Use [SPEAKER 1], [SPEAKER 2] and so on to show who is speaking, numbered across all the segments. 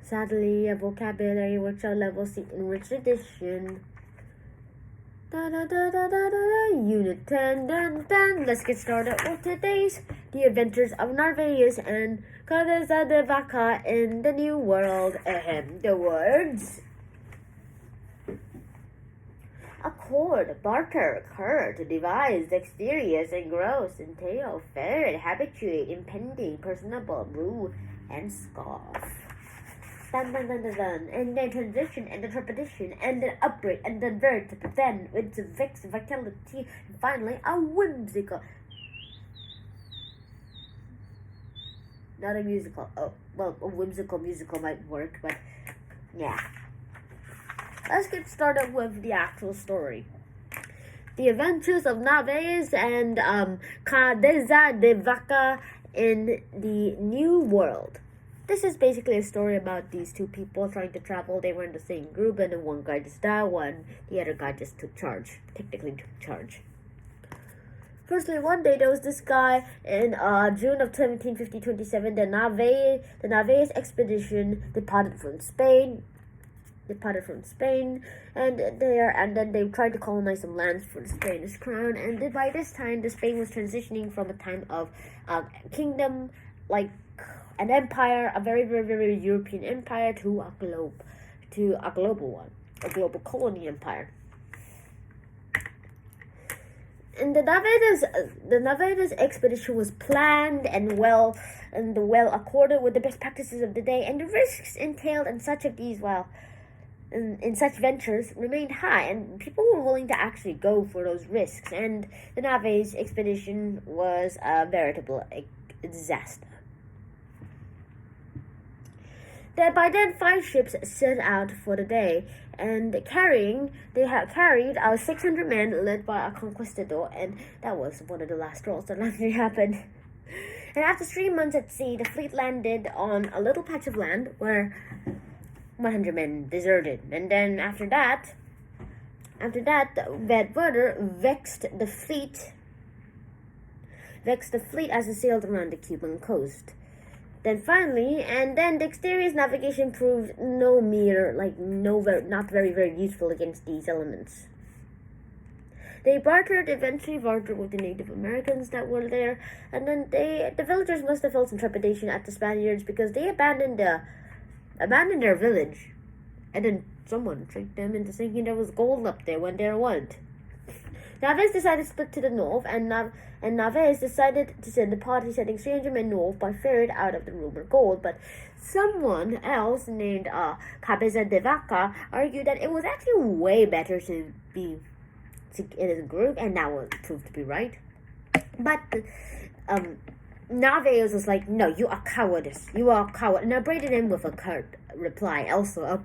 [SPEAKER 1] SADLIER vocabulary workshop level C enriched edition. Unit 10, dun, dun. Let's get started with today's The Adventures of NARVÁEZ and CABEZA the VACA in the New World. The words: accord, barter, cur, to devise, dexterous, engross, entail, ferret, habituate, impending, personable, brew, and scoff. Dun, dun, dun, dun, dun. And then transition, and then repetition, and then upgrade, and then vert, then with the vex, vitality, and finally a whimsical. Not a musical. Oh, well, a whimsical musical might work, but yeah. Let's get started with the actual story. The Adventures of NARVÁEZ and CABEZA the VACA in the New World. This is basically a story about these two people trying to travel. They were in the same group, and then one guy just died, the other guy just took charge. Technically took charge. Firstly, one day there was this guy in June of 1727. The NARVÁEZ expedition departed from Spain, and then they tried to colonize some lands for the Spanish crown. And by this time, the Spain was transitioning from a time of kingdom, like an empire, a very, very, very European empire, to a global one, a global colony empire. And the NARVÁEZ expedition was planned and well accorded with the best practices of the day, and the risks entailed in such ventures remained high, and people were willing to actually go for those risks. And the NARVÁEZ expedition was a veritable disaster. By then, 5 ships set out for the day, and they carried 600 men led by a conquistador, and that was one of the last straws that actually happened. And after 3 months at sea, the fleet landed on a little patch of land where 100 men deserted. And then after that, bad weather vexed the fleet as it sailed around the Cuban coast. Then finally, dexterous navigation proved not very, very useful against these elements. They eventually bartered with the Native Americans that were there, and then the villagers must have felt some trepidation at the Spaniards because they abandoned their village, and then someone tricked them into thinking there was gold up there when there wasn't. NARVÁEZ decided to split to the north, and NARVÁEZ decided to send the party sending 300 men north by ferret out of the rumored gold. But someone else named CABEZA the VACA argued that it was actually way better to be in a group, and that was proved to be right. But NARVÁEZ was like, "No, you are cowardice. You are a coward," and upbraided him with a curt reply, also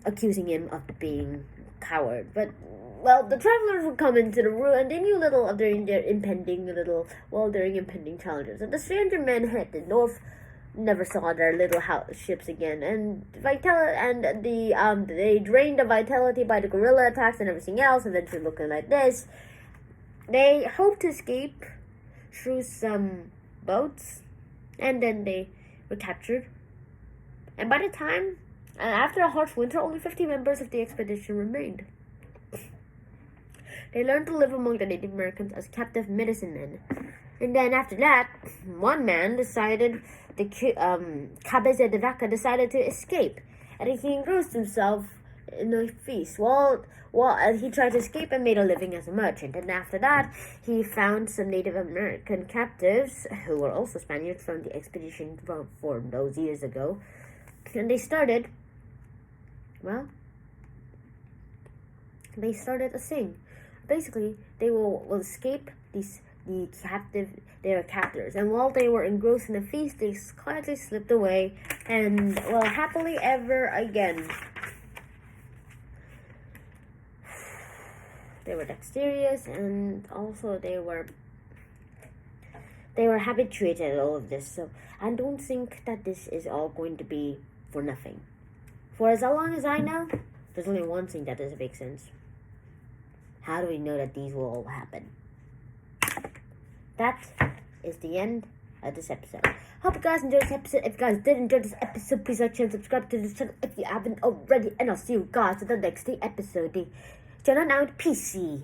[SPEAKER 1] accusing him of being coward. But well, the travelers would come into the room, and they knew little of their impending challenges. And the 300 men headed north, never saw their little ships again. And they drained the vitality by the guerrilla attacks and everything else, eventually looking like this. They hoped to escape through some boats, and then they were captured. And by the time, after a harsh winter, only 50 members of the expedition remained. They learned to live among the Native Americans as captive medicine men. And then after that, one man CABEZA the VACA decided to escape. And he engrossed himself in a feast. He tried to escape and made a living as a merchant. And after that, he found some Native American captives who were also Spaniards from the expedition from those years ago. And they started a thing. Basically, they will escape their captors, and while they were engrossed in a feast, they quietly slipped away, and happily ever again. They were dexterous, and also they were habituated at all of this. So I don't think that this is all going to be for nothing. For as long as I know, there's only one thing that doesn't make sense. How do we know that these will all happen? That is the end this episode. Hope you guys enjoyed this episode. If you guys did enjoy this episode, please like, share, and subscribe to this channel if you haven't already. And I'll see you guys in the next episode. Channel out, PC.